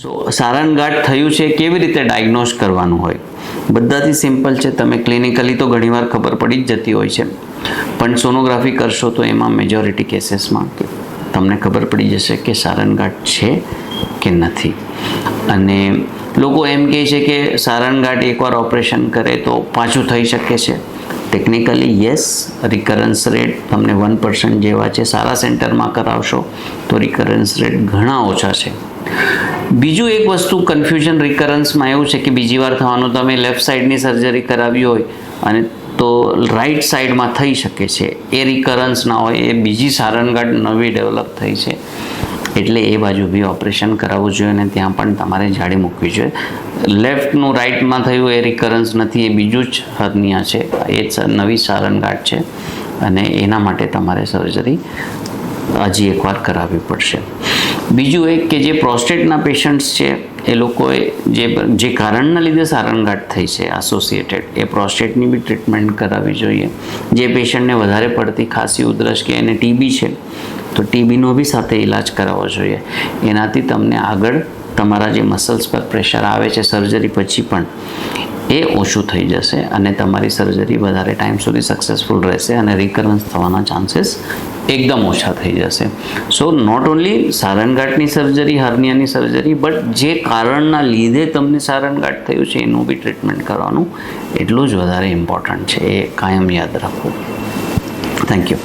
સો સારણગાંઠ થયું છે કેવી રીતે ડાયગ્નોઝ કરવાનું હોય? બધાથી સિમ્પલ છે. તમે ક્લિનિકલી તો ઘણીવાર ખબર પડી જ જતી હોય છે, પણ સોનોગ્રાફી કરશો તો એમાં મેજોરિટી કેસીસમાં તમને ખબર પડી જશે કે સારણગાંઠ છે કે નથી. અને લોકો એમ કહે છે કે સારણગાંઠ એકવાર ઓપરેશન કરે તો પાછું થઈ શકે છે. ટેકનિકલી યસ, રિકરન્સ રેટ તમને 1% જેવા છે. સારા સેન્ટરમાં કરાવશો તો રિકરન્સ રેટ ઘણા ઓછા છે. બીજું એક વસ્તુ કન્ફ્યુઝન રિકરન્સમાં એવું છે કે બીજી વાર થવાનું, તમે લેફ્ટ સાઈડની સર્જરી કરાવી હોય અને તો રાઈટ સાઈડમાં થઈ શકે છે, એ રિકરન્સ ના હોય, એ બીજી સારણગાંઠ નવી ડેવલપ થઈ છે, એટલે એ બાજુ બી ઓપરેશન કરાવવું જોઈએ અને ત્યાં પણ તમારે જાળી મૂકવી જોઈએ. લેફ્ટનું રાઈટમાં થયું એ રિકરન્સ નથી, એ બીજું જ હર્નિયા છે, એ જ નવી સારણગાંઠ છે અને એના માટે તમારે સર્જરી હજી એકવાર કરાવવી પડશે. બીજું એક કે જે પ્રોસ્ટેટના પેશન્ટ્સ છે એ લોકોએ જે કારણના લીધે સારણગાંઠ થઈ છે એસોસિએટેડ, એ પ્રોસ્ટેટની બી ટ્રીટમેન્ટ કરાવવી જોઈએ. જે પેશન્ટને વધારે પડતી ખાંસી ઉધરસ કે એને ટીબી છે તો ટીબીનો બી સાથે ઈલાજ કરાવવો જોઈએ. એનાથી તમને આગળ તમારા જે મસલ્સ પર પ્રેશર આવે છે સર્જરી પછી પણ એ ઓછું થઈ જશે અને તમારી સર્જરી વધારે ટાઈમ સુધી સક્સેસફુલ રહેશે અને રિકરન્સ થવાના ચાન્સીસ એકદમ ઓછા થઈ જશે. સો નોટ ઓન્લી સારણગાંઠની સર્જરી, હર્નિયાની સર્જરી, બટ જે કારણના લીધે તમને સારણગાંઠ થયું છે એનું બી ટ્રીટમેન્ટ કરવાનું એટલું જ વધારે ઇમ્પોર્ટન્ટ છે. એ કાયમ યાદ રાખવું. Thank you.